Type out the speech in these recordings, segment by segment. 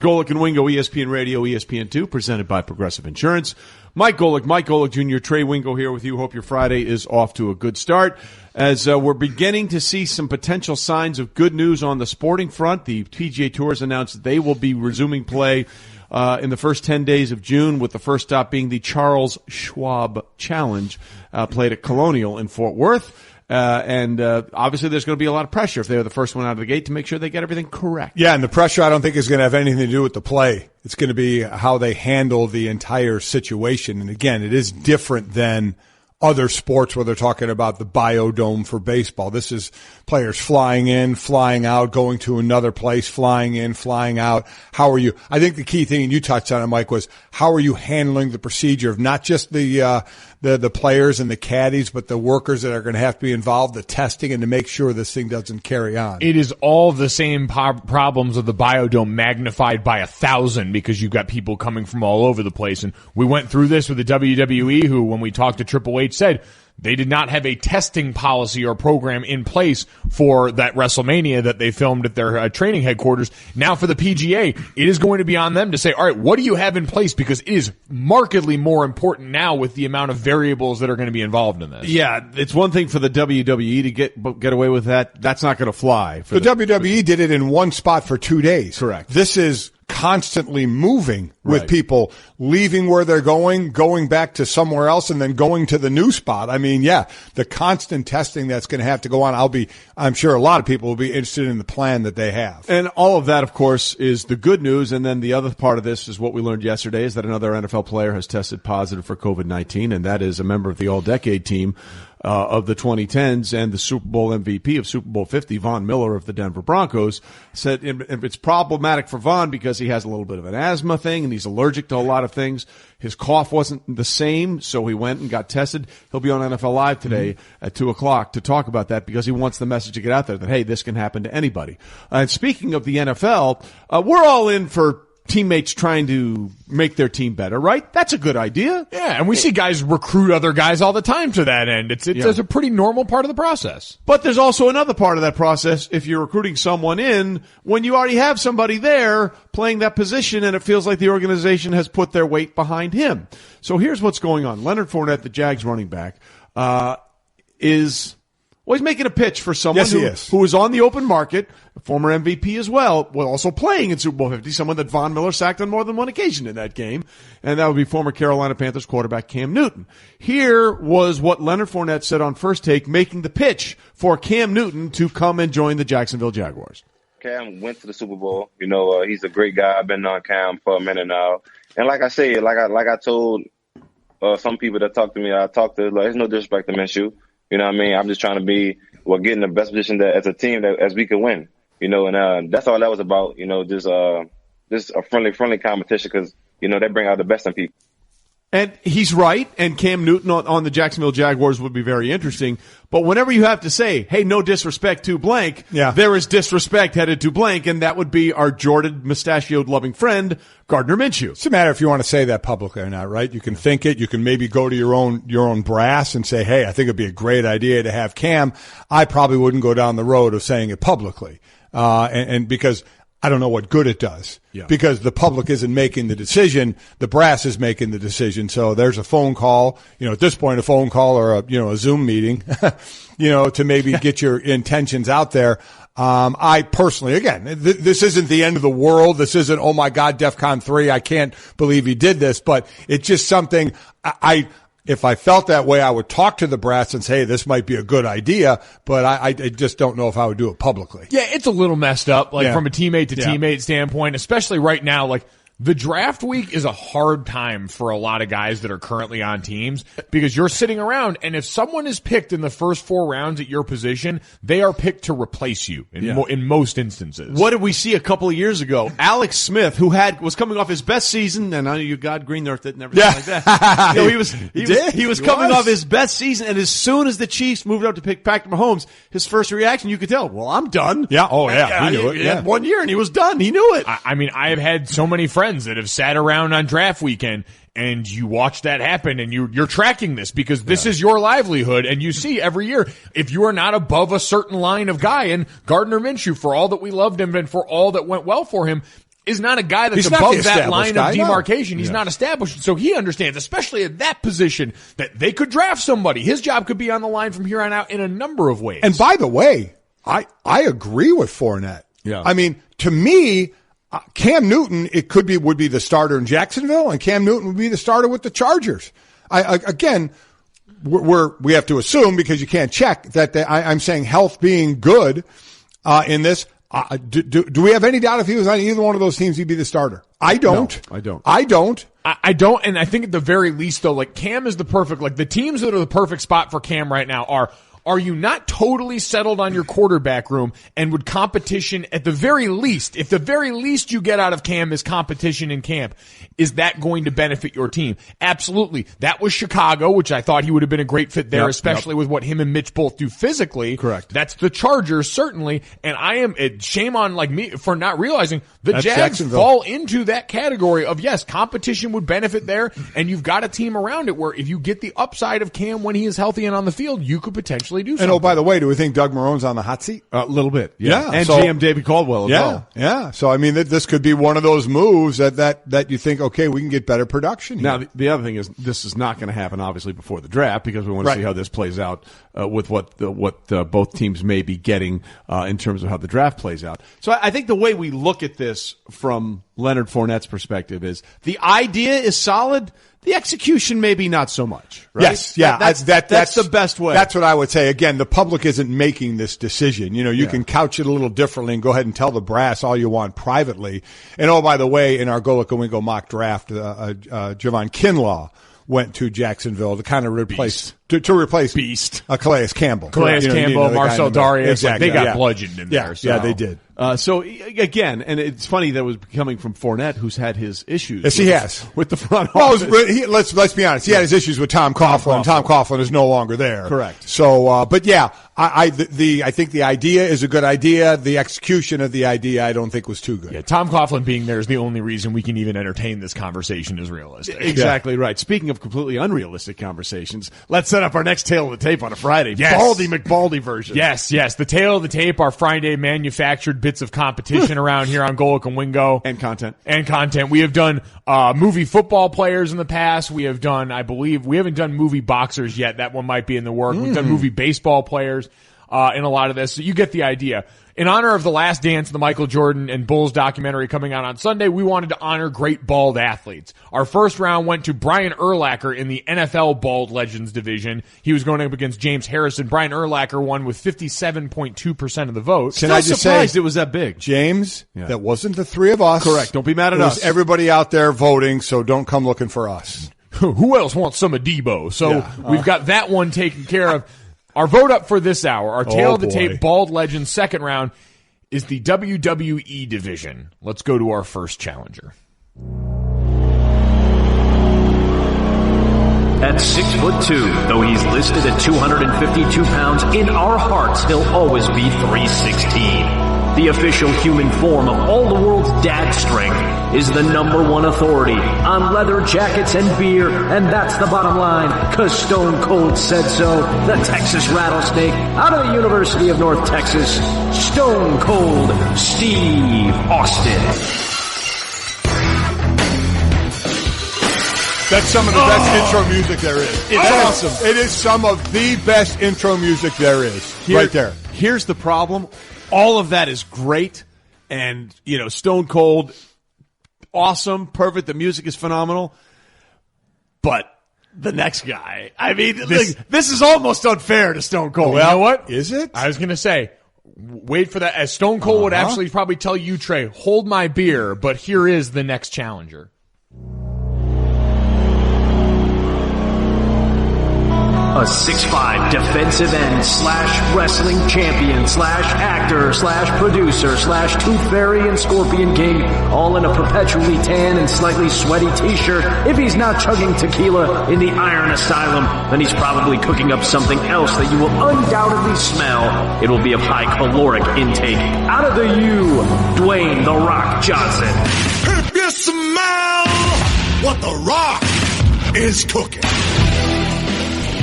Golic and Wingo, ESPN Radio, ESPN2, presented by Progressive Insurance. Mike Golic Jr., Trey Wingo here with you. Hope your Friday is off to a good start. As we're beginning to see some potential signs of good news on the sporting front, the PGA Tour has announced that they will be resuming play in the first 10 days of June, with the first stop being the Charles Schwab Challenge, played at Colonial in Fort Worth. And obviously there's going to be a lot of pressure if they're the first one out of the gate to make sure they get everything correct. Yeah, and the pressure I don't think is going to have anything to do with the play. It's going to be how they handle the entire situation. And again, it is different than other sports where they're talking about the biodome for baseball. This is players flying in, flying out, going to another place, flying in, flying out. How are you? I think the key thing, and you touched on it, Mike, was how are you handling the procedure of not just the players and the caddies, but the workers that are going to have to be involved, the testing, and to make sure this thing doesn't carry on. It is all the same problems of the biodome magnified by 1,000 because you've got people coming from all over the place. And we went through this with the WWE, who, when we talked to Triple H, said they did not have a testing policy or program in place for that WrestleMania that they filmed at their training headquarters. Now for the PGA, it is going to be on them to say, all right, what do you have in place? Because it is markedly more important now with the amount of variables that are going to be involved in this. Yeah, it's one thing for the WWE to get away with that. That's not going to fly. The WWE did it in one spot for 2 days. Correct. This is constantly moving with right. people leaving where they're going back to somewhere else, and then going to the new spot. I mean, yeah, the constant testing that's going to have to go on. I'm sure a lot of people will be interested in the plan that they have. And all of that, of course, is the good news. And then the other part of this is what we learned yesterday, is that another NFL player has tested positive for COVID-19, and that is a member of the All-Decade team of the 2010s and the Super Bowl MVP of Super Bowl 50, Von Miller of the Denver Broncos, said it's problematic for Von because he has a little bit of an asthma thing and he's allergic to a lot of things. His cough wasn't the same, so he went and got tested. He'll be on NFL Live today at 2 o'clock to talk about that because he wants the message to get out there that, hey, this can happen to anybody. And speaking of the NFL, we're all in for teammates trying to make their team better, right? That's a good idea. Yeah, and we see guys recruit other guys all the time to that end. It's a pretty normal part of the process. But there's also another part of that process if you're recruiting someone in when you already have somebody there playing that position and it feels like the organization has put their weight behind him. So here's what's going on. Leonard Fournette, the Jags running back, he's making a pitch for someone who is on the open market, a former MVP as well, also playing in Super Bowl 50, someone that Von Miller sacked on more than one occasion in that game, and that would be former Carolina Panthers quarterback Cam Newton. Here was what Leonard Fournette said on First Take, making the pitch for Cam Newton to come and join the Jacksonville Jaguars. Cam went to the Super Bowl. He's a great guy. I've been on Cam for a minute now. And like I say, like I told some people that talk to me, I talk to, there's no disrespect to Minshew. You know what I mean? I'm just trying to get in the best position that as a team as we can win. And that's all that was about. Just a friendly competition because they bring out the best in people. And he's right, and Cam Newton on the Jacksonville Jaguars would be very interesting. But whenever you have to say, hey, no disrespect to blank, there is disrespect headed to blank, and that would be our Jordan mustachioed-loving friend, Gardner Minshew. It's a matter if you want to say that publicly or not, right? You can think it. You can maybe go to your own brass and say, hey, I think it'd be a great idea to have Cam. I probably wouldn't go down the road of saying it publicly, and because I don't know what good it does because the public isn't making the decision. The brass is making the decision. So there's a phone call, at this point, a phone call or a Zoom meeting, to maybe get your intentions out there. I personally, again, this isn't the end of the world. This isn't, oh my God, DEFCON 3. I can't believe he did this, but it's just something if I felt that way, I would talk to the brass and say, hey, this might be a good idea, but I just don't know if I would do it publicly. Yeah, it's a little messed up, from a teammate to teammate standpoint, especially right now, the draft week is a hard time for a lot of guys that are currently on teams because you're sitting around, and if someone is picked in the first 4 rounds at your position, they are picked to replace you in most instances. What did we see a couple of years ago? Alex Smith, who was coming off his best season, and I know you God green earthed it and everything like that. He was coming off his best season, and as soon as the Chiefs moved up to pick Patrick Mahomes, his first reaction, you could tell, well, I'm done. Yeah, oh yeah, he knew it. He had 1 year and he was done. He knew it. I mean, I have had so many friends that have sat around on draft weekend and you watch that happen and you're tracking this because this is your livelihood, and you see every year if you are not above a certain line of guy, and Gardner Minshew, for all that we loved him and for all that went well for him, is not a guy that's He's not above the that line established of guy, no. demarcation. He's not established. So he understands, especially at that position, that they could draft somebody. His job could be on the line from here on out in a number of ways. And by the way, I agree with Fournette. Yeah. I mean, to me, Cam Newton, would be the starter in Jacksonville, and Cam Newton would be the starter with the Chargers. We have to assume, because you can't check, that I'm saying health being good in this. Do we have any doubt if he was on either one of those teams, he'd be the starter? I don't. No, I don't. I don't, and I think at the very least, though, like Cam is the perfect, like the teams that are the perfect spot for Cam right now are you not totally settled on your quarterback room, and would competition at the very least, if the very least you get out of Cam is competition in camp, is that going to benefit your team? Absolutely. That was Chicago, which I thought he would have been a great fit there, especially with what him and Mitch both do physically. Correct. That's the Chargers, certainly, and shame on like me for not realizing the Jags fall into that category of, yes, competition would benefit there, and you've got a team around it where if you get the upside of Cam when he is healthy and on the field, you could potentially do something. And by the way, do we think Doug Marone's on the hot seat? A little bit. Yeah. And GM David Caldwell as well. Yeah. So, I mean, this could be one of those moves that you think, okay, we can get better production here. Now, the other thing is, this is not going to happen, obviously, before the draft, because we want to see how this plays out with what both teams may be getting in terms of how the draft plays out. So I think the way we look at this from Leonard Fournette's perspective is the idea is solid. The execution maybe not so much, right? Yes, yeah. That's the best way. That's what I would say. Again, the public isn't making this decision. You can couch it a little differently and go ahead and tell the brass all you want privately. And by the way, in our Golic and Wingo mock draft, Javon Kinlaw went to Jacksonville to kind of replace to replace Beast, Calais Campbell, Marcel Darius. Exactly. They got bludgeoned in there. So. Yeah, they did. So again, and it's funny that it was coming from Fournette, who's had his issues. Yes, he has with the front office. Let's be honest. He had his issues with Tom Coughlin. Tom Coughlin is no longer there. Correct. So, but yeah, I think the idea is a good idea. The execution of the idea, I don't think was too good. Yeah, Tom Coughlin being there is the only reason we can even entertain this conversation as realistic. Exactly right. Speaking of completely unrealistic conversations, let's set up our next Tale of the Tape on a Friday. Yes. Baldy McBaldy version. Yes. The Tale of the Tape, our Friday manufactured bits of competition around here on Golic and Wingo. And content. We have done movie football players in the past. We have done, I believe, we haven't done movie boxers yet. That one might be in the work. We've done movie baseball players in a lot of this. So you get the idea. In honor of The Last Dance, the Michael Jordan and Bulls documentary coming out on Sunday, we wanted to honor great bald athletes. Our first round went to Brian Urlacher in the NFL Bald Legends division. He was going up against James Harrison. Brian Urlacher won with 57.2% of the vote. Can I just say it was that big? James, that wasn't the three of us. Correct. Don't be mad at us. Everybody out there voting, so don't come looking for us. Who else wants some of Debo? So we've got that one taken care of. Our vote up for this hour, our Tale of the Tape Bald Legends second round, is the WWE division. Let's go to our first challenger. At 6'2", though he's listed at 252 pounds, in our hearts he'll always be 316. The official human form of all the world's dad strength is the #1 authority on leather jackets and beer, and that's the bottom line, 'cause Stone Cold said so. The Texas Rattlesnake, out of the University of North Texas, Stone Cold Steve Austin. That's some of the best intro music there is. It's awesome. It is some of the best intro music there is. Right there. Here's the problem. All of that is great. And, Stone Cold, awesome, perfect. The music is phenomenal. But the next guy, I mean, this is almost unfair to Stone Cold. Well, you know what? Is it? I was going to say, wait for that. As Stone Cold would actually probably tell you, Trey, hold my beer, but here is the next challenger. A 6'5" defensive end / wrestling champion / actor / producer / Tooth Fairy and Scorpion King, all in a perpetually tan and slightly sweaty t-shirt. If he's not chugging tequila in the Iron Asylum, then he's probably cooking up something else that you will undoubtedly smell. It will be of high caloric intake. Out of the U, Dwayne "The Rock" Johnson. If you smell what The Rock is cooking.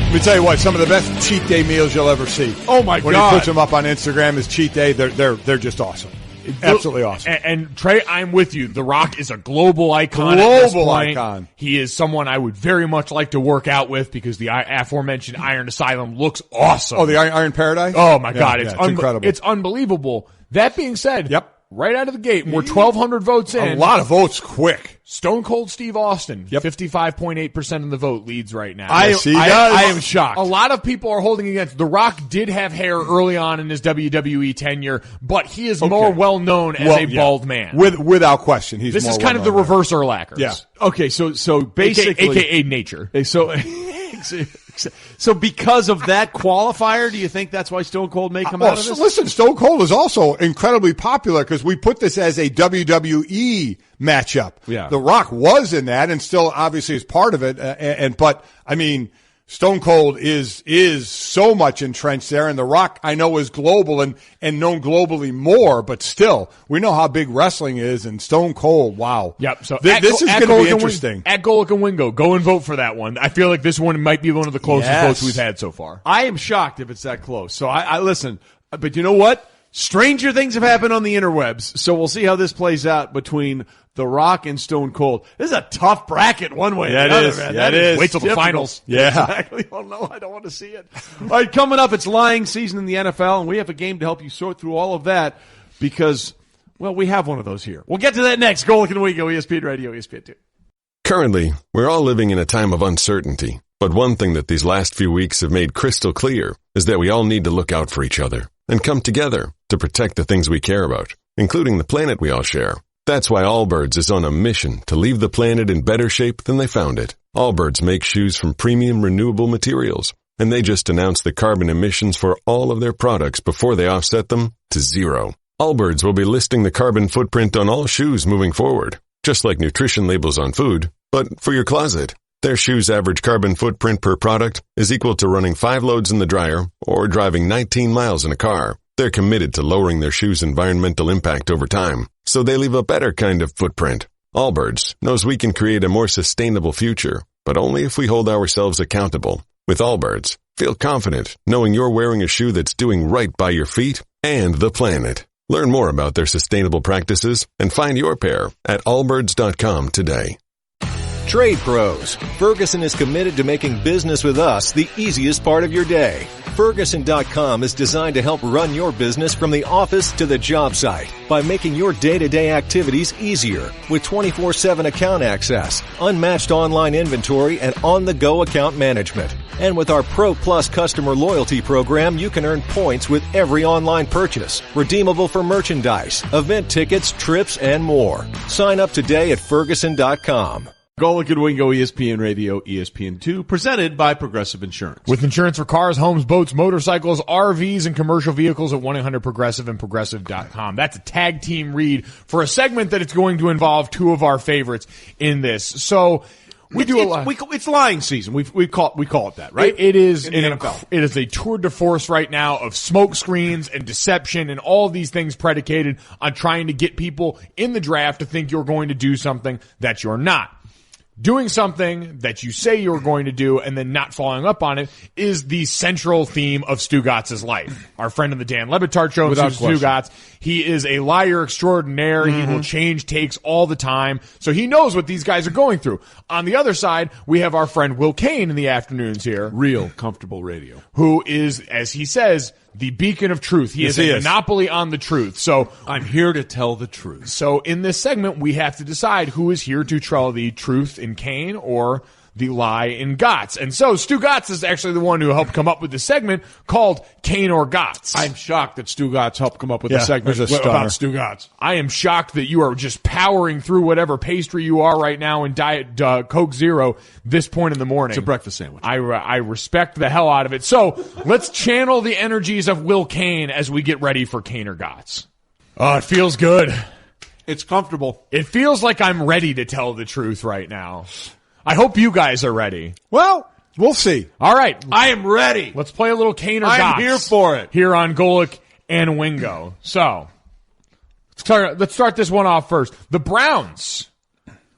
Let me tell you what, some of the best cheat day meals you'll ever see. Oh my God. When he puts them up on Instagram as cheat day, they're just awesome. Absolutely awesome. And Trey, I'm with you. The Rock is a global icon. Global icon. He is someone I would very much like to work out with because the aforementioned Iron Asylum looks awesome. Oh, the Iron Paradise? Oh my God, it's incredible. It's unbelievable. That being said, yep. Right out of the gate, we're 1,200 votes in. A lot of votes quick. Stone Cold Steve Austin, 55.8% of the vote leads right now. I am shocked. A lot of people are holding against. The Rock did have hair early on in his WWE tenure, but he is more well known as a bald man. Without question, he's. This more is kind of the reverse Urlachers. Yeah. Okay, so basically, AKA nature. So because of that qualifier, do you think that's why Stone Cold may come out of this? Listen, Stone Cold is also incredibly popular because we put this as a WWE matchup. Yeah. The Rock was in that and still obviously is part of it. But I mean, Stone Cold is so much entrenched there, and The Rock I know is global and known globally more, but still, we know how big wrestling is, and Stone Cold, wow. Yep. So this is going to be interesting. At Golic and Wingo, go and vote for that one. I feel like this one might be one of the closest votes we've had so far. I am shocked if it's that close. So I listen, but you know what? Stranger things have happened on the interwebs, so we'll see how this plays out between The Rock and Stone Cold. This is a tough bracket one way or the other, man. That is. Wait till the finals. Yeah. Exactly. Oh, no, I don't want to see it. All right, coming up, it's lying season in the NFL, and we have a game to help you sort through all of that because, well, we have one of those here. We'll get to that next. Golic and Wingo, ESPN Radio, ESPN 2. Currently, we're all living in a time of uncertainty. But one thing that these last few weeks have made crystal clear is that we all need to look out for each other and come together to protect the things we care about, including the planet we all share. That's why Allbirds is on a mission to leave the planet in better shape than they found it. Allbirds make shoes from premium renewable materials, and they just announced the carbon emissions for all of their products before they offset them to zero. Allbirds will be listing the carbon footprint on all shoes moving forward, just like nutrition labels on food, but for your closet. Their shoes' average carbon footprint per product is equal to running 5 loads in the dryer or driving 19 miles in a car. They're committed to lowering their shoes' environmental impact over time, so they leave a better kind of footprint. Allbirds knows we can create a more sustainable future, but only if we hold ourselves accountable. With Allbirds, feel confident knowing you're wearing a shoe that's doing right by your feet and the planet. Learn more about their sustainable practices and find your pair at allbirds.com today. Trade Pros. Ferguson is committed to making business with us the easiest part of your day. Ferguson.com is designed to help run your business from the office to the job site by making your day-to-day activities easier with 24/7 account access, unmatched online inventory, and on-the-go account management. And with our Pro Plus customer loyalty program, you can earn points with every online purchase, redeemable for merchandise, event tickets, trips, and more. Sign up today at Ferguson.com. Golic and Wingo, ESPN Radio, ESPN 2, presented by Progressive Insurance. With insurance for cars, homes, boats, motorcycles, RVs, and commercial vehicles at 1-800-PROGRESSIVE and Progressive.com. That's a tag team read for a segment that it's going to involve two of our favorites in this. So we do a lot. It's lying season. We call it that, right? It is in the NFL. It is a tour de force right now of smoke screens and deception and all these things predicated on trying to get people in the draft to think you're going to do something that you're not. Doing something that you say you're going to do and then not following up on it is the central theme of Stugatz's life. Our friend in the Dan Le Batard show, Stugatz, he is a liar extraordinaire. Mm-hmm. He will change takes all the time. So he knows what these guys are going through. On the other side, we have our friend Will Kane in the afternoons here. Real comfortable radio. Who is, as he says, the beacon of truth. He is a monopoly on the truth. So I'm here to tell the truth. So in this segment, we have to decide who is here to tell the truth in Kane or the lie in Gotts. And so Stu Gotts is actually the one who helped come up with the segment called Kane or Gotts. I'm shocked that Stu Gotts helped come up with the segment about Stu Gotts. I am shocked that you are just powering through whatever pastry you are right now in Diet Coke Zero this point in the morning. It's a breakfast sandwich. I respect the hell out of it. So let's channel the energies of Will Kane as we get ready for Kane or Gotts. Oh, it feels good. It's comfortable. It feels like I'm ready to tell the truth right now. I hope you guys are ready. Well, we'll see. All right. I am ready. Let's play a little Kane or Gotts. I'm here for it. Here on Golic and Wingo. So, let's start this one off first. The Browns,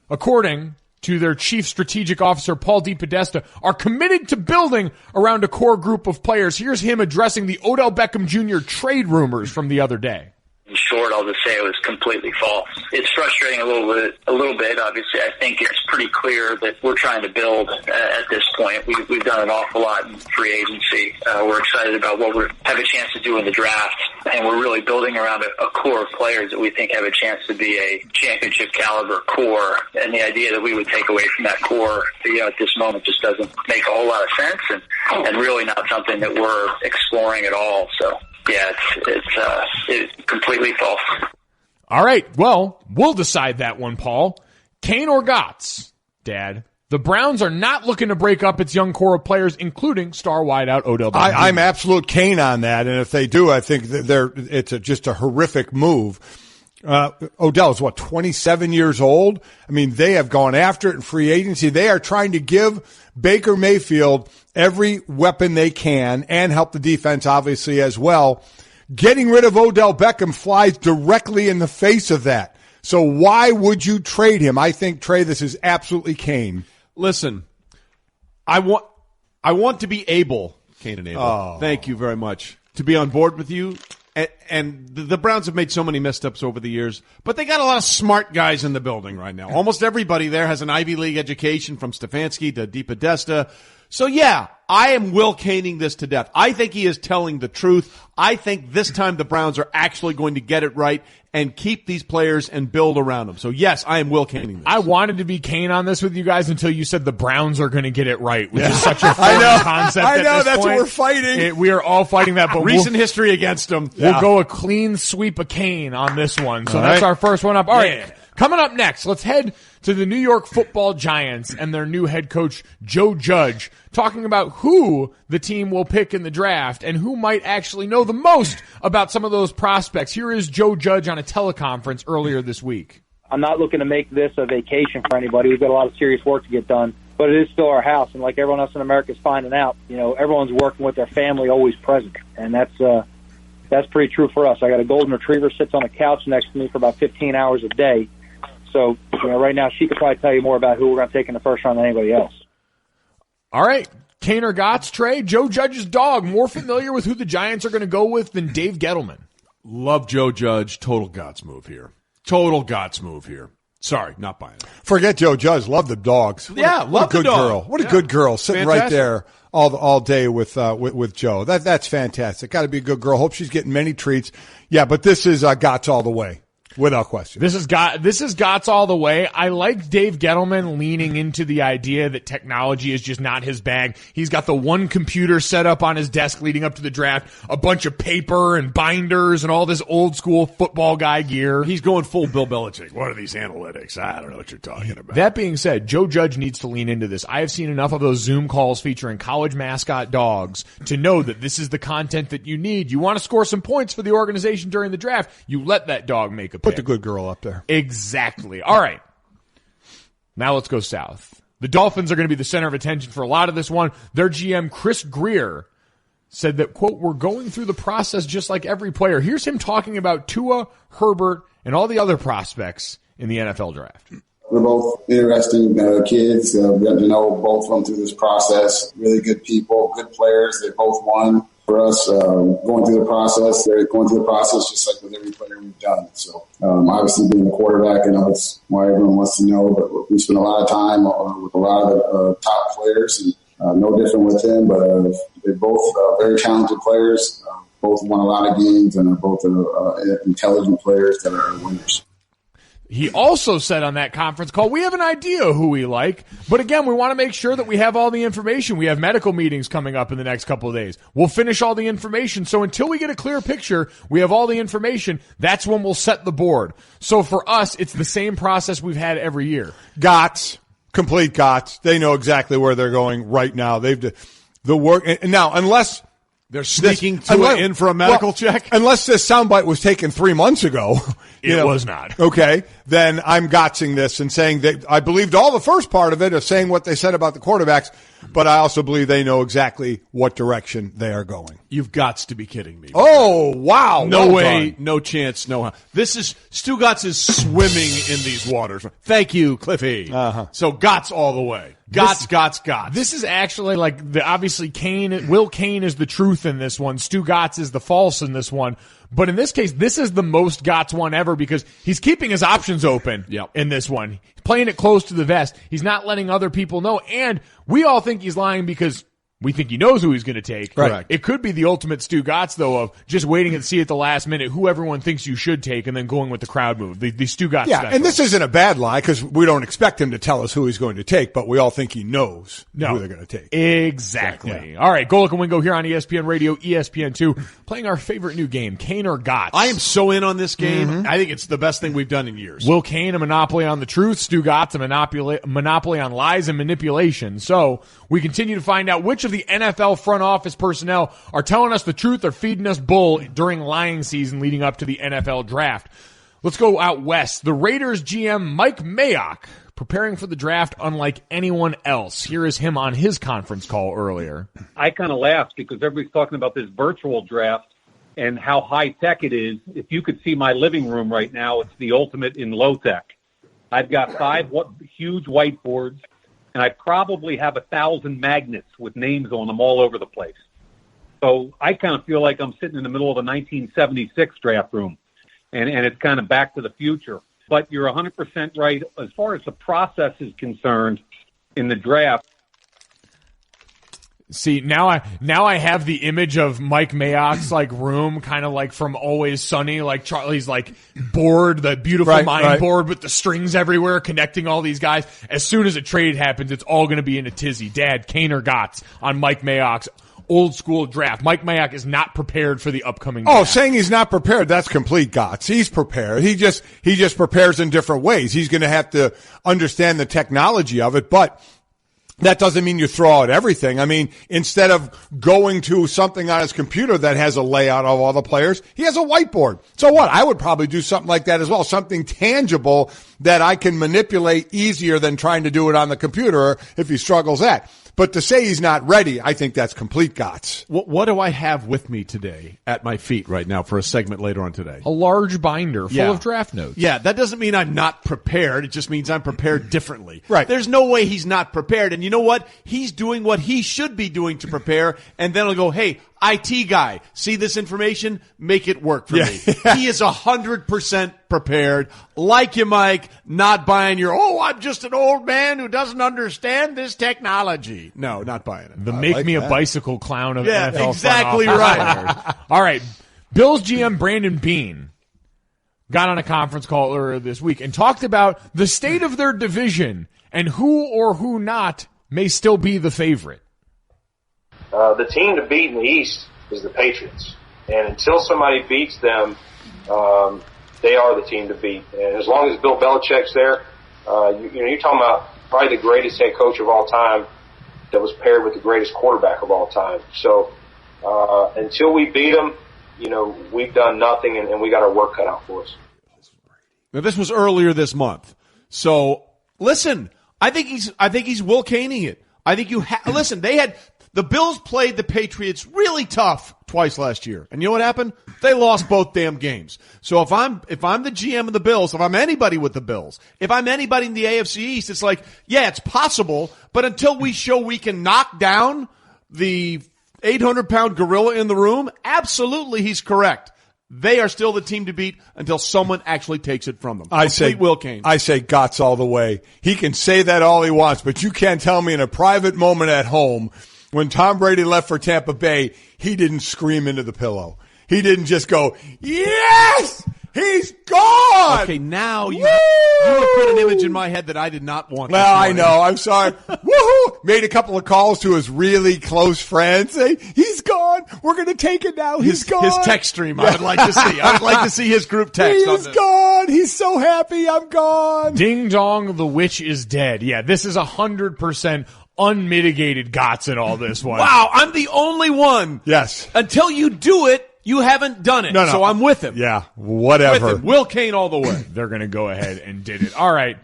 according to their chief strategic officer, Paul DePodesta, are committed to building around a core group of players. Here's him addressing the Odell Beckham Jr. trade rumors from the other day. In short, I'll just say it was completely false. It's frustrating a little bit. Obviously, I think it's pretty clear that we're trying to build at this point. We've done an awful lot in free agency. We're excited about what we have a chance to do in the draft, and we're really building around a core of players that we think have a chance to be a championship caliber core. And the idea that we would take away from that core, at this moment, just doesn't make a whole lot of sense, and really not something that we're exploring at all. So. Yeah, it's completely false. All right, well, we'll decide that one, Paul. Kane or Gotts, Dad? The Browns are not looking to break up its young core of players, including star wideout Odell Beckham. I'm absolute Kane on that, and if they do, I think that it's just a horrific move. Odell is 27 years old? I mean, they have gone after it in free agency. They are trying to give Baker Mayfield every weapon they can and help the defense obviously as well. Getting rid of Odell Beckham flies directly in the face of that. So why would you trade him? I think, Trey, this is absolutely Kane. Listen, I want to be able, Kane and Abel, thank you very much, to be on board with you. And the Browns have made so many missteps over the years, but they got a lot of smart guys in the building right now. Almost everybody there has an Ivy League education, from Stefanski to DePodesta. So, yeah, I am Will Caning this to death. I think he is telling the truth. I think this time the Browns are actually going to get it right and keep these players and build around them. So, yes, I am Will Caning this. I wanted to be Kane on this with you guys until you said the Browns are going to get it right, which is such a fun concept. I know, that's point. what we're fighting. We are all fighting that. But recent history against them. We'll go a clean sweep of Kane on this one. So that's our first one up. All right. Coming up next, let's head to the New York Football Giants and their new head coach, Joe Judge, talking about who the team will pick in the draft and who might actually know the most about some of those prospects. Here is Joe Judge on a teleconference earlier this week. I'm not looking to make this a vacation for anybody. We've got a lot of serious work to get done, but it is still our house. And like everyone else in America is finding out, everyone's working with their family, always present. And that's pretty true for us. I got a golden retriever sits on a couch next to me for about 15 hours a day. So, right now she could probably tell you more about who we're going to take in the first round than anybody else. All right. Kane or Gotts, Trey? Joe Judge's dog, more familiar with who the Giants are going to go with than Dave Gettleman. Love Joe Judge. Total Gotts move here. Sorry, not buying it. Forget Joe Judge. Love the dogs. Love the dog. Girl. What a good girl sitting right there all day with Joe. That's fantastic. Got to be a good girl. Hope she's getting many treats. Yeah, but this is Gotts all the way. Without question. This is Gotts all the way. I like Dave Gettleman leaning into the idea that technology is just not his bag. He's got the one computer set up on his desk leading up to the draft, a bunch of paper and binders and all this old school football guy gear. He's going full Bill Belichick. What are these analytics? I don't know what you're talking about. That being said, Joe Judge needs to lean into this. I have seen enough of those Zoom calls featuring college mascot dogs to know that this is the content that you need. You want to score some points for the organization during the draft, you let that dog make a pick. Put the good girl up there. Exactly. All right. Now let's go south. The Dolphins are going to be the center of attention for a lot of this one. Their GM, Chris Greer, said that, quote, we're going through the process just like every player. Here's him talking about Tua, Herbert, and all the other prospects in the NFL draft. They're both interesting kids. We got to know both of them through this process. Really good people, good players. They both won. For us, going through the process, they're going through the process just like with every player we've done. So, obviously being a quarterback, I know it's why everyone wants to know, but we spent a lot of time with a lot of top players, and no different with them, but they're both very talented players, both won a lot of games, and are both intelligent players that are winners. He also said on that conference call, we have an idea who we like, but again, we want to make sure that we have all the information. We have medical meetings coming up in the next couple of days. We'll finish all the information. So until we get a clear picture, we have all the information. That's when we'll set the board. So for us, it's the same process we've had every year. Complete Gotts. They know exactly where they're going right now. They've the work. And now, unless they're sneaking in for a medical check? Unless this soundbite was taken 3 months ago. It was not. Okay. Then I'm Gottsing this and saying that I believed all the first part of it of saying what they said about the quarterbacks. but I also believe they know exactly what direction they are going. You've got to be kidding me. Oh, wow. No well way, done. no chance, no how. Stu Gotts is swimming in these waters. Thank you, Cliffy. So Gotts all the way. Gotts. This is actually like obviously Will Kane is the truth in this one. Stu Gotts is the false in this one. But in this case, this is the most Gotts one ever because he's keeping his options open in this one. He's playing it close to the vest. He's not letting other people know. And we all think he's lying because we think he knows who he's going to take. Correct. It could be the ultimate Stu Gotts, though, of just waiting and see at the last minute who everyone thinks you should take and then going with the crowd move. The Stu Gotts special. And this isn't a bad lie because we don't expect him to tell us who he's going to take, but we all think he knows who they're going to take. Exactly. Yeah. All right, Golic and Wingo here on ESPN Radio, ESPN2, playing our favorite new game, Kane or Gotts. I am so in on this game. I think it's the best thing we've done in years. Will Kane, a monopoly on the truth. Stu Gotts, a monopoly on lies and manipulation. So we continue to find out which of the NFL front office personnel are telling us the truth or feeding us bull during lying season leading up to the NFL draft. Let's go out west. The Raiders GM Mike Mayock preparing for the draft unlike anyone else. Here is him on his conference call earlier. I kind of laughed because everybody's talking about this virtual draft and how high tech it is. If you could see my living room right now, it's the ultimate in low tech. I've got 5 huge whiteboards, and I probably have 1,000 magnets with names on them all over the place. So I kind of feel like I'm sitting in the middle of a 1976 draft room, and it's kind of back to the future. But you're 100% right. As far as the process is concerned in the draft, see, now I have the image of Mike Mayock's like room, kind of like from Always Sunny, like Charlie's like board, the beautiful mind board with the strings everywhere connecting all these guys. As soon as a trade happens, it's all going to be in a tizzy. Dad, Kane or Gotts on Mike Mayock's old school draft. Mike Mayock is not prepared for the upcoming draft. Oh, saying he's not prepared, that's complete Gotts. He's prepared. He just prepares in different ways. He's going to have to understand the technology of it, but that doesn't mean you throw out everything. I mean, instead of going to something on his computer that has a layout of all the players, he has a whiteboard. So what? I would probably do something like that as well, something tangible that I can manipulate easier than trying to do it on the computer if he struggles at. But to say he's not ready, I think that's complete Gotts. What do I have with me today at my feet right now for a segment later on today? A large binder full of draft notes. Yeah, that doesn't mean I'm not prepared. It just means I'm prepared differently. Right. There's no way he's not prepared. And you know what? He's doing what he should be doing to prepare. And then I'll go, hey, IT guy, see this information? Make it work for me. He is 100% prepared. Like you, Mike, not buying your, I'm just an old man who doesn't understand this technology. No, not buying it. The make me a bicycle clown of NFL. Yeah, exactly right. All right. Bills GM Brandon Beane got on a conference call earlier this week and talked about the state of their division and who or who not may still be the favorite. The team to beat in the East is the Patriots. And until somebody beats them, they are the team to beat. And as long as Bill Belichick's there, you're talking about probably the greatest head coach of all time that was paired with the greatest quarterback of all time. So until we beat them, we've done nothing, and we got our work cut out for us. Now, this was earlier this month. So, listen, I think he's Will Caning it. I think listen, the Bills played the Patriots really tough twice last year. And you know what happened? They lost both damn games. So if I'm the GM of the Bills, if I'm anybody with the Bills, if I'm anybody in the AFC East, it's like, yeah, it's possible, but until we show we can knock down the 800-pound gorilla in the room, absolutely he's correct. They are still the team to beat until someone actually takes it from them. I say Will Kane. I say Gotts all the way. He can say that all he wants, but you can't tell me in a private moment at home when Tom Brady left for Tampa Bay, he didn't scream into the pillow. He didn't just go, yes, he's gone. Okay, now you have put an image in my head that I did not want. Well, I know. I'm sorry. Woohoo! Made a couple of calls to his really close friends. Say, he's gone. We're going to take it now. He's gone. His text stream I would like to see. I would like to see his group text. He's gone. He's so happy. I'm gone. Ding dong, the witch is dead. Yeah, this is 100% unmitigated Gotts in all this one. Wow, I'm the only one. Yes. Until you do it, you haven't done it. No. So I'm with him. Yeah, whatever. With him. Will Kane all the way. They're going to go ahead and did it. All right.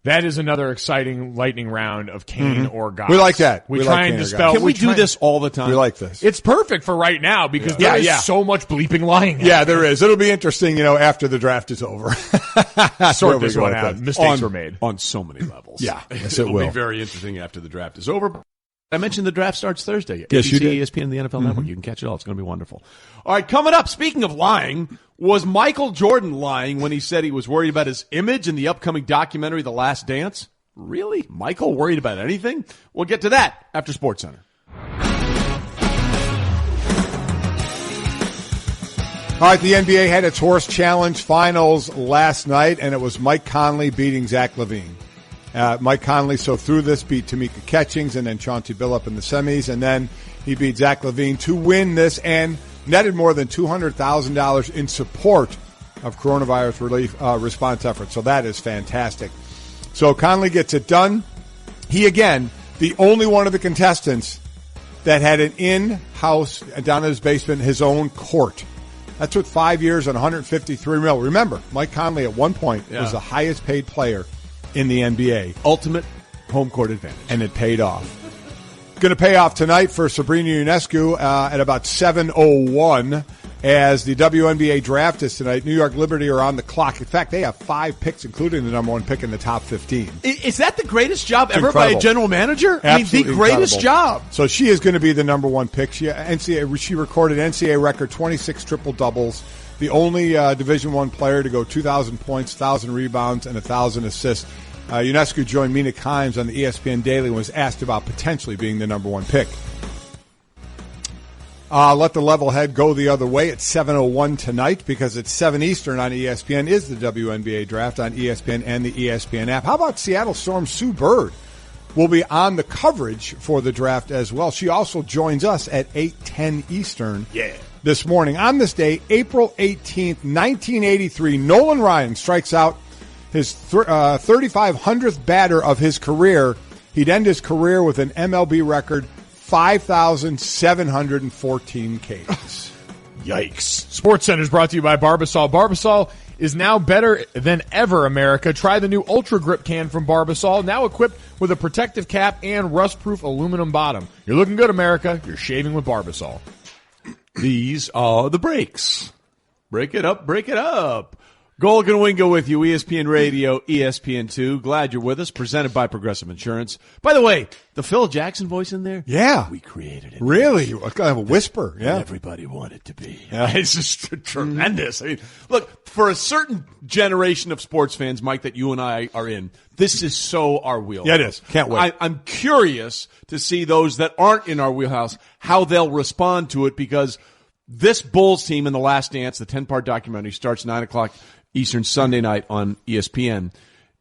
That is another exciting lightning round of Kane or Goss. We like that. We We try like and Kane or dispel. Goss. Can we do this all the time? We like this. It's perfect for right now because there is so much bleeping lying. Yeah, there is. It'll be interesting, after the draft is over. Sort this one out. Mistakes were made. On so many levels. Yeah, yes, It'll it will. be very interesting after the draft is over. I mentioned the draft starts Thursday. Yes, ABC, you did. ESPN, and the NFL Network. You can catch it all. It's going to be wonderful. All right, coming up, speaking of lying, was Michael Jordan lying when he said he was worried about his image in the upcoming documentary, The Last Dance? Really? Michael worried about anything? We'll get to that after SportsCenter. All right, the NBA had its Horse Challenge finals last night, and it was Mike Conley beating Zach LaVine. Mike Conley, so through this, beat Tamika Catchings and then Chauncey Billup in the semis, and then he beat Zach LaVine to win this and netted more than $200,000 in support of coronavirus relief response efforts. So that is fantastic. So Conley gets it done. He, again, the only one of the contestants that had an in-house, down in his basement, his own court. That's with 5 years and $153 million. Remember, Mike Conley at one point was the highest paid player in the NBA. Ultimate home court advantage. And it paid off. Going to pay off tonight for Sabrina Ionescu at about 7:01 as the WNBA draft is tonight. New York Liberty are on the clock. In fact, they have 5 picks, including the number 1 pick in the top 15. Is that the greatest job It's ever incredible. by a general manager? Absolutely the greatest incredible. job. So she is going to be the number 1 pick. She recorded NCAA record 26 triple-doubles. The only Division I player to go 2,000 points, 1,000 rebounds, and 1,000 assists. Ionescu joined Mina Kimes on the ESPN Daily and was asked about potentially being the number 1 pick. Let the level head go the other way at 7:01 tonight because it's 7 Eastern on ESPN is the WNBA draft on ESPN and the ESPN app. How about Seattle Storm Sue Bird will be on the coverage for the draft as well. She also joins us at 8:10 Eastern this morning. On this day, April 18th, 1983, Nolan Ryan strikes out his 3,500th batter of his career. He'd end his career with an MLB record 5,714 Ks. Yikes. SportsCenter is brought to you by Barbasol. Barbasol is now better than ever, America. Try the new Ultra Grip can from Barbasol, now equipped with a protective cap and rust-proof aluminum bottom. You're looking good, America. You're shaving with Barbasol. These are the breaks. Break it up, break it up. Golic and Wingo with you, ESPN Radio, ESPN2. Glad you're with us. Presented by Progressive Insurance. By the way, the Phil Jackson voice in there? Yeah. We created it. Really? Kind of a whisper. Yeah. Everybody wanted to be. It's just tremendous. I mean, look, for a certain generation of sports fans, Mike, that you and I are in, this is so our wheelhouse. Yeah, it is. Can't wait. I'm curious to see those that aren't in our wheelhouse, how they'll respond to it, because this Bulls team in The Last Dance, the 10-part documentary, starts 9 o'clock Eastern Sunday night on ESPN,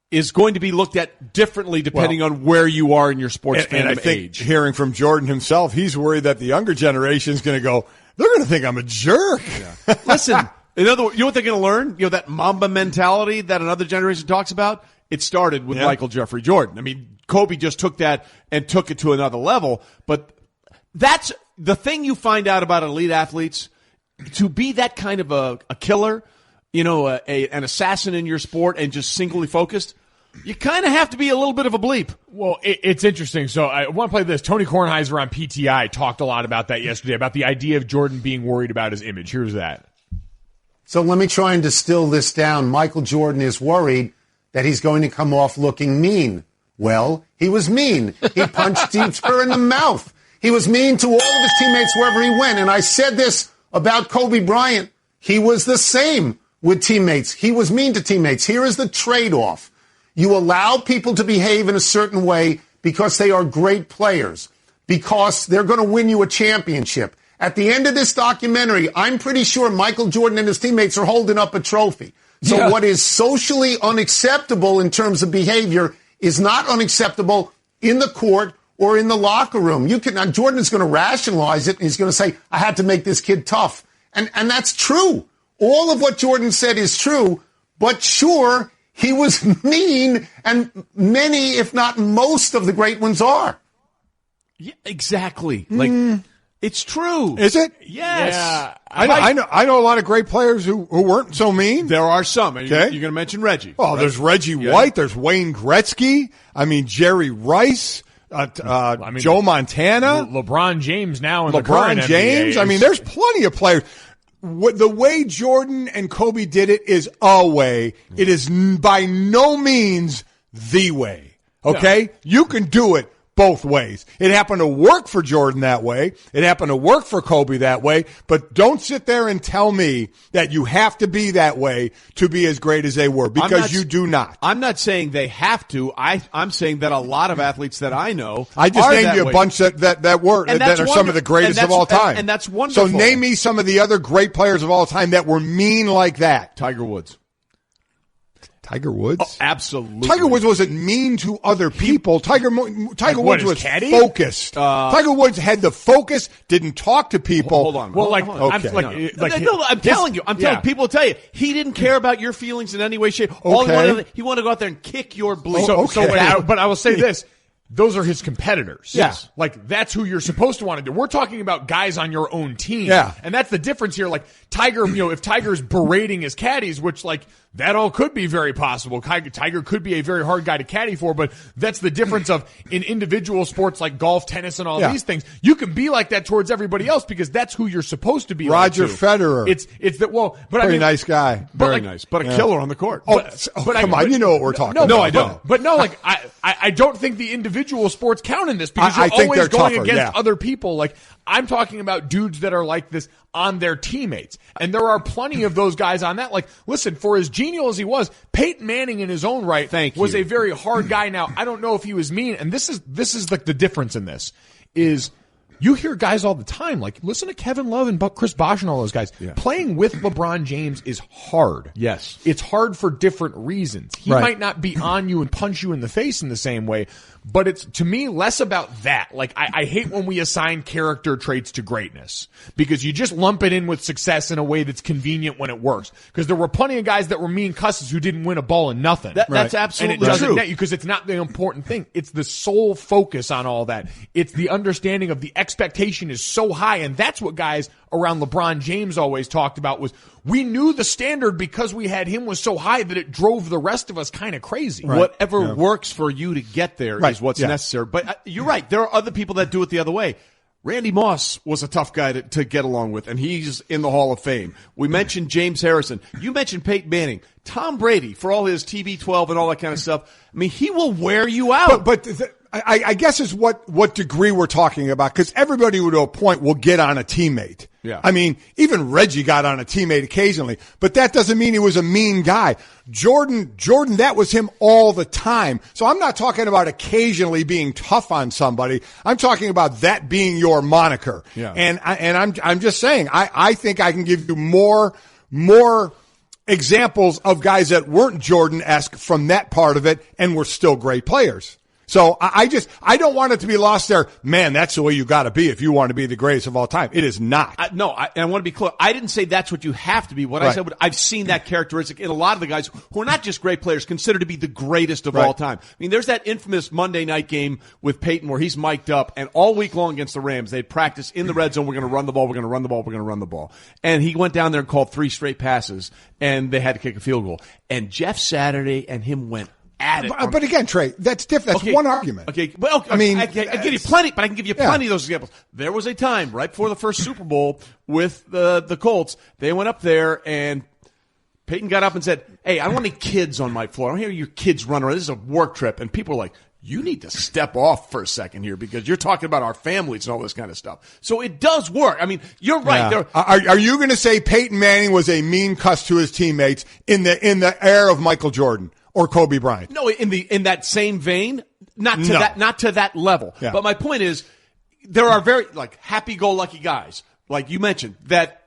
is going to be looked at differently depending on where you are in your sports fandom and I think age. Hearing from Jordan himself, he's worried that the younger generation is going to go, they're going to think I'm a jerk. Yeah. Listen, in other words, you know what they're going to learn? You know, that Mamba mentality that another generation talks about? It started with Michael Jeffrey Jordan. I mean, Kobe just took that and took it to another level. But that's the thing you find out about elite athletes. To be that kind of a killer, you know, an assassin in your sport and just singly focused, you kind of have to be a little bit of a bleep. Well, it's interesting. So I want to play this. Tony Kornheiser on PTI talked a lot about that yesterday, about the idea of Jordan being worried about his image. Here's that. So let me try and distill this down. Michael Jordan is worried that he's going to come off looking mean. Well, he was mean. He punched Steve Kerr in the mouth. He was mean to all of his teammates wherever he went. And I said this about Kobe Bryant. He was the same with teammates. He was mean to teammates. Here is the trade-off. You allow people to behave in a certain way because they are great players, because they're going to win you a championship. At the end of this documentary, I'm pretty sure Michael Jordan and his teammates are holding up a trophy. So what is socially unacceptable in terms of behavior is not unacceptable in the court or in the locker room. Jordan is going to rationalize it, and he's going to say, I had to make this kid tough. And that's true. All of what Jordan said is true, but sure, he was mean, and many, if not most, of the great ones are. Yeah, exactly. Like, It's true. Is it? Yes. Yeah. I know a lot of great players who weren't so mean. There are some. Okay. You're going to mention Reggie. Oh, there's Reggie White. There's Wayne Gretzky. I mean, Jerry Rice. Joe Montana. LeBron James now in the current James. NBA. I mean, there's plenty of players. The way Jordan and Kobe did it is a way. It is by no means the way. Okay? Yeah. You can do it both ways. It happened to work for Jordan that way. It happened to work for Kobe that way. But don't sit there and tell me that you have to be that way to be as great as they were, because you do not. I'm not saying they have to. I'm saying that a lot of athletes that I know I just are named that you a way. bunch that are some of the greatest of all time. And that's wonderful. So name me some of the other great players of all time that were mean like that. Tiger Woods. Tiger Woods? Oh, absolutely. Tiger Woods wasn't mean to other people. Tiger Woods was caddy? focused. Tiger Woods had the focus, didn't talk to people. Hold on. Well, I'm telling you. People will tell you, he didn't care about your feelings in any way, shape. Okay. He wanted to go out there and kick your bleep. But I will say this. Those are his competitors. Yes. Like, that's who you're supposed to want to do. We're talking about guys on your own team. Yeah. And that's the difference here. Like, Tiger, if Tiger's berating his caddies, which, like, that all could be very possible. Tiger could be a very hard guy to caddy for, but that's the difference of in individual sports like golf, tennis, and all these things. You can be like that towards everybody else because that's who you're supposed to be. Roger like Federer. It's that. Well, but very nice guy. Very nice, but a killer on the court. Come on, you know what we're talking about. No, I don't. But no, like I don't think the individual sports count in this because I you're think always they're going tougher, against other people. Like, I'm talking about dudes that are like this on their teammates. And there are plenty of those guys on that. Like, listen, for as genial as he was, Peyton Manning in his own right was a very hard guy. Now, I don't know if he was mean, and this is like the difference in this is you hear guys all the time, like, listen to Kevin Love and Chris Bosh and all those guys. Yeah. Playing with LeBron James is hard. Yes. It's hard for different reasons. He might not be on you and punch you in the face in the same way, but it's, to me, less about that. Like, I hate when we assign character traits to greatness because you just lump it in with success in a way that's convenient when it works. Because there were plenty of guys that were mean cusses who didn't win a ball in nothing. That's absolutely and it doesn't true. net you because it's not the important thing. It's the sole focus on all that. It's the understanding of the expectation is so high, and that's what guys around LeBron James always talked about was we knew the standard because we had him was so high that it drove the rest of us kind of crazy. Right. Whatever works for you to get there is what's necessary. But you're right. There are other people that do it the other way. Randy Moss was a tough guy to get along with, and he's in the Hall of Fame. We mentioned James Harrison. You mentioned Peyton Manning. Tom Brady, for all his TB12 and all that kind of stuff, I mean, he will wear you out. I guess is what degree we're talking about, because everybody to a point will get on a teammate. Yeah. I mean, even Reggie got on a teammate occasionally, but that doesn't mean he was a mean guy. Jordan, that was him all the time. So I'm not talking about occasionally being tough on somebody. I'm talking about that being your moniker. Yeah. And I'm just saying, I think I can give you more examples of guys that weren't Jordan-esque from that part of it and were still great players. So I don't want it to be lost there. Man, that's the way you got to be if you want to be the greatest of all time. It is not. And I want to be clear. I didn't say that's what you have to be. What I said, I've seen that characteristic in a lot of the guys who are not just great players, considered to be the greatest of all time. I mean, there's that infamous Monday night game with Peyton where he's mic'd up, and all week long against the Rams, they'd practice in the red zone. We're going to run the ball. We're going to run the ball. We're going to run the ball. And he went down there and called 3 straight passes, and they had to kick a field goal. And Jeff Saturday and him went at it. But again, Trey, that's different. That's one argument. Okay. Well, I mean, I give you plenty, but I can give you plenty of those examples. There was a time right before the first Super Bowl with the Colts. They went up there and Peyton got up and said, "Hey, I don't want any kids on my floor. I don't hear your kids run around. This is a work trip." And people were like, "You need to step off for a second here because you're talking about our families and all this kind of stuff." So it does work. I mean, you're right. Yeah. Are you going to say Peyton Manning was a mean cuss to his teammates in the era of Michael Jordan or Kobe Bryant? No, in that same vein, not to that level. Yeah. But my point is, there are very happy-go-lucky guys, like you mentioned, that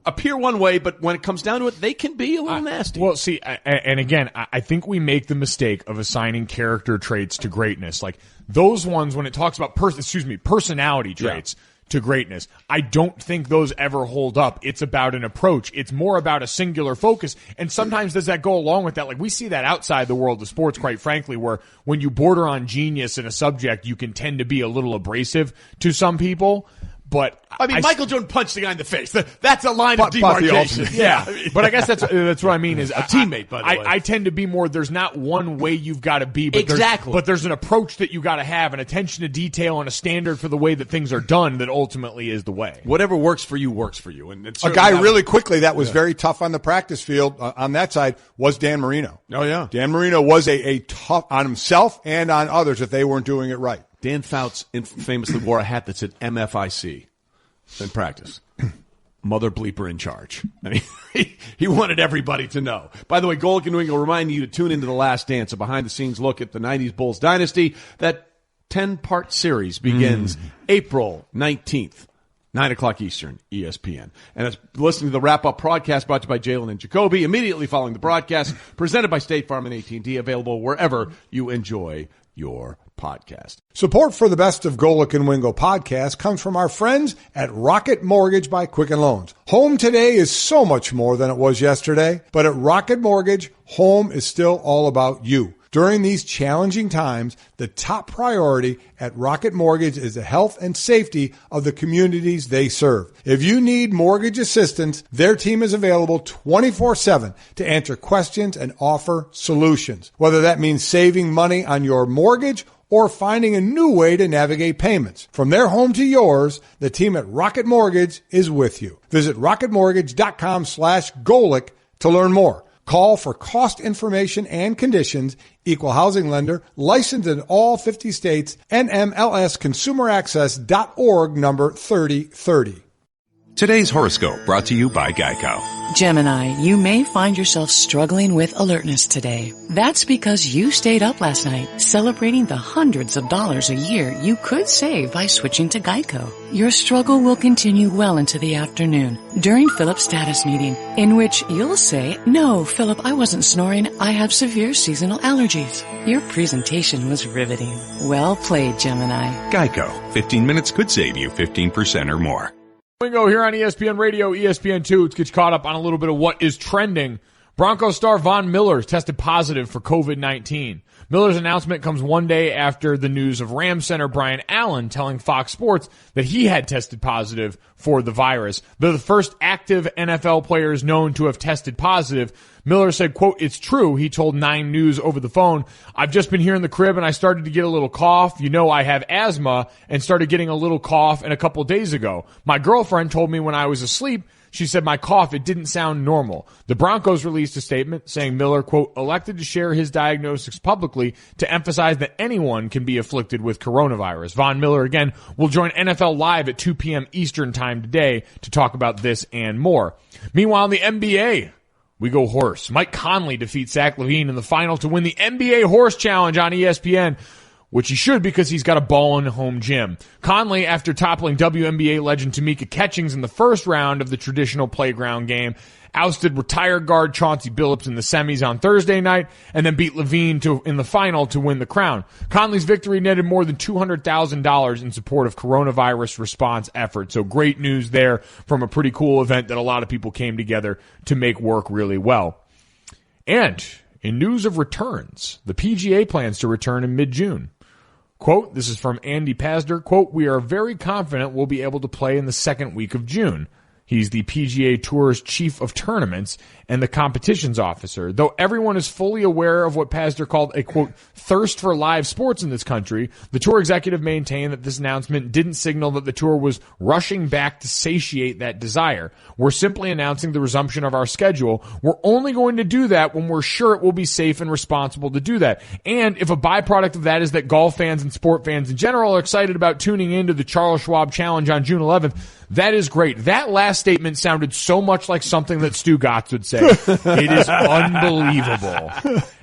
appear one way, but when it comes down to it, they can be a little nasty. Well, see, and again, I think we make the mistake of assigning character traits to greatness. Like those ones, when it talks about personality traits to greatness, I don't think those ever hold up. It's about an approach. It's more about a singular focus. And sometimes does that go along with that? Like we see that outside the world of sports, quite frankly, where when you border on genius in a subject, you can tend to be a little abrasive to some people. But I mean, Michael Jordan punched the guy in the face. That's a line of demarcation. Yeah. But I guess that's what I mean is a teammate, by the way. I tend to be more, there's not one way you've got to be, but there's an approach that you got to have, an attention to detail and a standard for the way that things are done that ultimately is the way. Whatever works for you works for you. And a guy really quickly that was very tough on the practice field on that side was Dan Marino. Oh, yeah. Dan Marino was a tough on himself and on others if they weren't doing it right. Dan Fouts famously wore a hat that said MFIC in practice. Mother bleeper in charge. I mean, he wanted everybody to know. By the way, Golic and Wingo reminding you to tune into The Last Dance, a behind-the-scenes look at the 90s Bulls dynasty. That 10-part series begins April 19th, 9 o'clock Eastern, ESPN. And it's listening to the wrap-up broadcast brought to you by Jalen and Jacoby, immediately following the broadcast, presented by State Farm and AT&T, available wherever you enjoy your podcast. Support for the Best of Golic and Wingo podcast comes from our friends at Rocket Mortgage by Quicken Loans. Home today is so much more than it was yesterday, but at Rocket Mortgage, home is still all about you. During these challenging times, the top priority at Rocket Mortgage is the health and safety of the communities they serve. If you need mortgage assistance, their team is available 24/7 to answer questions and offer solutions. Whether that means saving money on your mortgage or finding a new way to navigate payments. From their home to yours, the team at Rocket Mortgage is with you. Visit rocketmortgage.com/Golic to learn more. Call for cost information and conditions. Equal housing lender, licensed in all 50 states, NMLSconsumeraccess.org, number 3030. Today's horoscope brought to you by Geico. Gemini, you may find yourself struggling with alertness today. That's because you stayed up last night, celebrating the hundreds of dollars a year you could save by switching to Geico. Your struggle will continue well into the afternoon during Philip's status meeting, in which you'll say, "No, Philip, I wasn't snoring. I have severe seasonal allergies." Your presentation was riveting. Well played, Gemini. Geico. 15 minutes could save you 15% or more. Wingo here on ESPN Radio, ESPN2. Let's get you caught up on a little bit of what is trending. Broncos star Von Miller tested positive for COVID-19. Miller's announcement comes one day after the news of Rams center Brian Allen telling Fox Sports that he had tested positive for the virus. They're the first active NFL players known to have tested positive. Miller said, quote, "It's true," he told 9 News over the phone. "I've just been here in the crib and I started to get a little cough. You know I have asthma and started getting a little cough a couple of days ago. My girlfriend told me when I was asleep, she said my cough, it didn't sound normal." The Broncos released a statement saying Miller, quote, "elected to share his diagnosis publicly to emphasize that anyone can be afflicted with coronavirus." Von Miller, again, will join NFL Live at 2 p.m. Eastern time today to talk about this and more. Meanwhile, in the NBA, we go horse. Mike Conley defeats Zach LaVine in the final to win the NBA Horse Challenge on ESPN, which he should because he's got a ball in the home gym. Conley, after toppling WNBA legend Tamika Catchings in the first round of the traditional playground game, ousted retired guard Chauncey Billups in the semis on Thursday night, and then beat LaVine in the final to win the crown. Conley's victory netted more than $200,000 in support of coronavirus response efforts. So great news there from a pretty cool event that a lot of people came together to make work really well. And in news of returns, the PGA plans to return in mid-June. Quote, this is from Andy Pazder, quote, "We are very confident we'll be able to play in the second week of June." He's the PGA Tour's chief of tournaments and the competitions officer. Though everyone is fully aware of what Pazder called a, quote, "thirst for live sports in this country," the tour executive maintained that this announcement didn't signal that the tour was rushing back to satiate that desire. "We're simply announcing the resumption of our schedule. We're only going to do that when we're sure it will be safe and responsible to do that. And if a byproduct of that is that golf fans and sport fans in general are excited about tuning into the Charles Schwab Challenge on June 11th, that is great." That last statement sounded so much like something that Stu Gotts would say. It is unbelievable.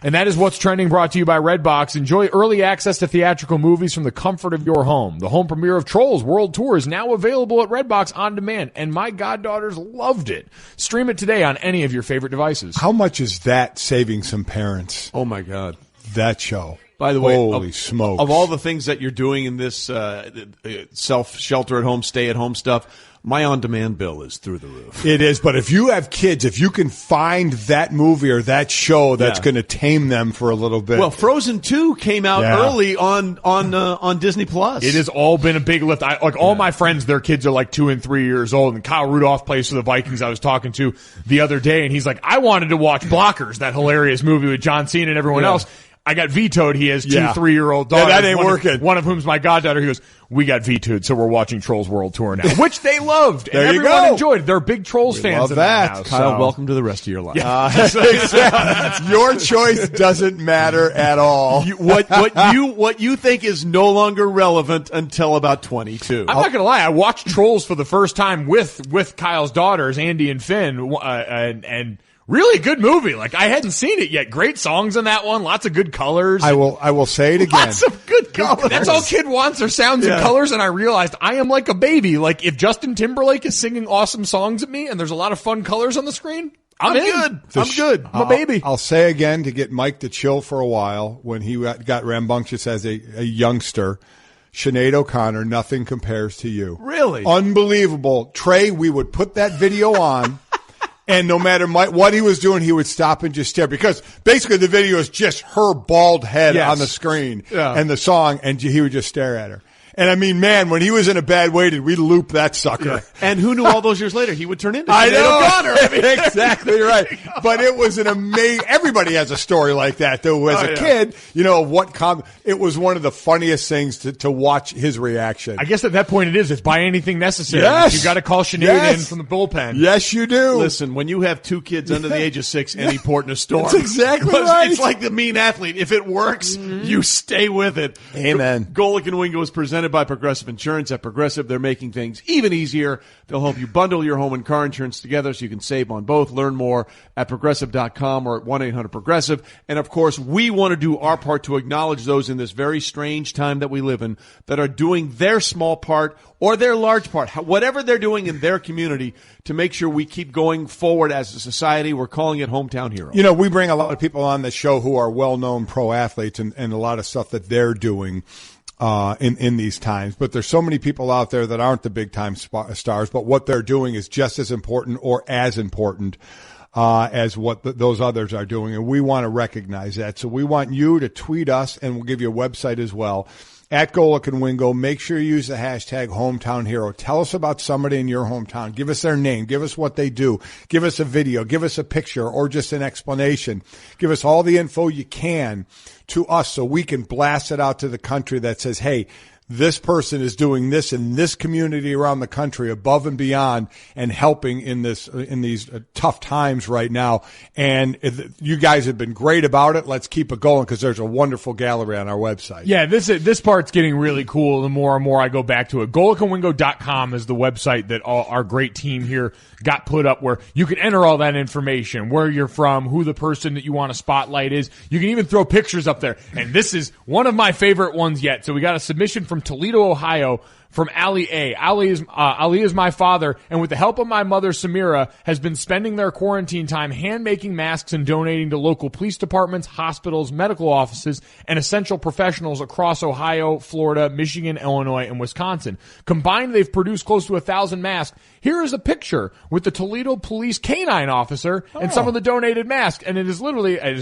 And that is what's trending, brought to you by Redbox. Enjoy early access to theatrical movies from the comfort of your home. The home premiere of Trolls World Tour is now available at Redbox on demand, and my goddaughters loved it. Stream it today on any of your favorite devices. How much is that saving some parents? Oh, my God. That show. By the way, holy smokes. Of all the things that you're doing in this self-shelter-at-home, stay-at-home stuff, my on-demand bill is through the roof. It is, but if you have kids, if you can find that movie or that show that's going to tame them for a little bit. Well, Frozen 2 came out early on Disney Plus. It has all been a big lift. All my friends, their kids are like 2 and 3 years old, and Kyle Rudolph plays for the Vikings. I was talking to the other day, and he's like, I wanted to watch Blockers, that hilarious movie with John Cena and everyone else. I got vetoed. He has 2 3-year-old daughters. Yeah, that ain't working. One of whom's my goddaughter. He goes, we got vetoed, so we're watching Trolls World Tour now, which they loved. There and you everyone go. enjoyed. They're big Trolls fans love in that. house. Kyle, welcome to the rest of your life. Your choice doesn't matter at all. What you think is no longer relevant until about 22. I'm not gonna lie. I watched Trolls for the first time with Kyle's daughters, Andy and Finn, and really good movie. Like, I hadn't seen it yet. Great songs in that one. Lots of good colors. I will say it again. Lots of good colors. That's all kid wants are sounds and colors. And I realized I am like a baby. Like, if Justin Timberlake is singing awesome songs at me and there's a lot of fun colors on the screen, I'm good. I'm good. I'm a baby. I'll say again, to get Mike to chill for a while, when he got rambunctious as a youngster, Sinead O'Connor, Nothing Compares to You. Really? Unbelievable. Trey, we would put that video on. And no matter what he was doing, he would stop and just stare, because basically the video is just her bald head on the screen and the song, and he would just stare at her. And I mean, man, when he was in a bad way, did we loop that sucker? Yeah. And who knew all those years later he would turn into I Sinead know. O'Connor? I mean, exactly right. But it was an amazing. Everybody has a story like that, though. As a kid, it was one of the funniest things to watch his reaction. I guess at that point it's by anything necessary. Yes. You got to call Sinead in from the bullpen. Yes, you do. Listen, when you have 2 kids under the age of 6, any port in a storm. That's exactly right. It's like the mean athlete. If it works, you stay with it. Amen. Golic and Wingo is presented by Progressive Insurance. At Progressive, they're making things even easier. They'll help you bundle your home and car insurance together so you can save on both. Learn more at Progressive.com or at 1-800-PROGRESSIVE. And, of course, we want to do our part to acknowledge those in this very strange time that we live in that are doing their small part or their large part, whatever they're doing in their community, to make sure we keep going forward as a society. We're calling it Hometown Heroes. You know, we bring a lot of people on the show who are well-known pro athletes and a lot of stuff that they're doing in these times. But there's so many people out there that aren't the big-time stars, but what they're doing is just as important or as important as what those others are doing. And we want to recognize that. So we want you to tweet us, and we'll give you a website as well, at Golic and Wingo. Make sure you use the hashtag Hometown Hero. Tell us about somebody in your hometown. Give us their name. Give us what they do. Give us a video. Give us a picture or just an explanation. Give us all the info you can to us so we can blast it out to the country that says, hey, this person is doing this in this community around the country above and beyond and helping in these tough times right now. And you guys have been great about it. Let's keep it going, because there's a wonderful gallery on our website. Yeah, this part's getting really cool the more and more I go back to it. GolicandWingo.com is the website that our great team here got put up, where you can enter all that information, where you're from, who the person that you want to spotlight is. You can even throw pictures up there. And this is one of my favorite ones yet. So we got a submission from Toledo, Ohio, from Ali A. Ali is my father, and with the help of my mother, Samira, has been spending their quarantine time hand-making masks and donating to local police departments, hospitals, medical offices, and essential professionals across Ohio, Florida, Michigan, Illinois, and Wisconsin. Combined, they've produced close to 1,000 masks. Here is a picture with the Toledo Police Canine Officer and some of the donated masks, and it is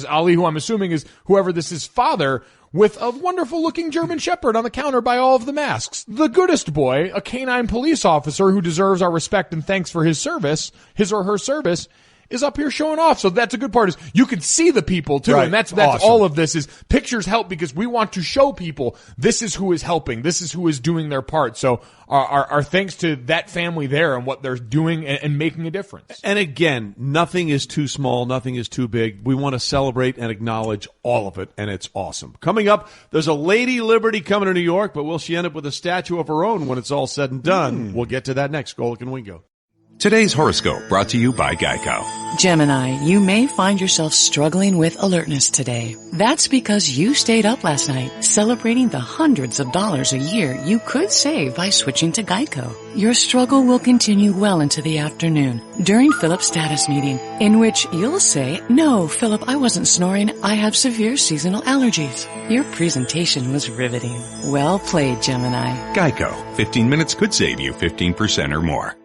Ali, who I'm assuming is whoever this is, father, with a wonderful-looking German Shepherd on the counter by all of the masks. The goodest boy, a canine police officer who deserves our respect and thanks for his or her service, is up here showing off. So that's a good part, is you can see the people too. Right. And that's awesome. All of this is pictures help, because we want to show people this is who is helping. This is who is doing their part. So our thanks to that family there and what they're doing and making a difference. And again, nothing is too small. Nothing is too big. We want to celebrate and acknowledge all of it. And it's awesome. Coming up, there's a Lady Liberty coming to New York, but will she end up with a statue of her own when it's all said and done? We'll get to that next. Golic and Wingo. Today's horoscope brought to you by Geico. Gemini, you may find yourself struggling with alertness today. That's because you stayed up last night celebrating the hundreds of dollars a year you could save by switching to Geico. Your struggle will continue well into the afternoon during Philip's status meeting, in which you'll say, "No, Philip, I wasn't snoring. I have severe seasonal allergies." Your presentation was riveting. Well played, Gemini. Geico. 15 minutes could save you 15% or more.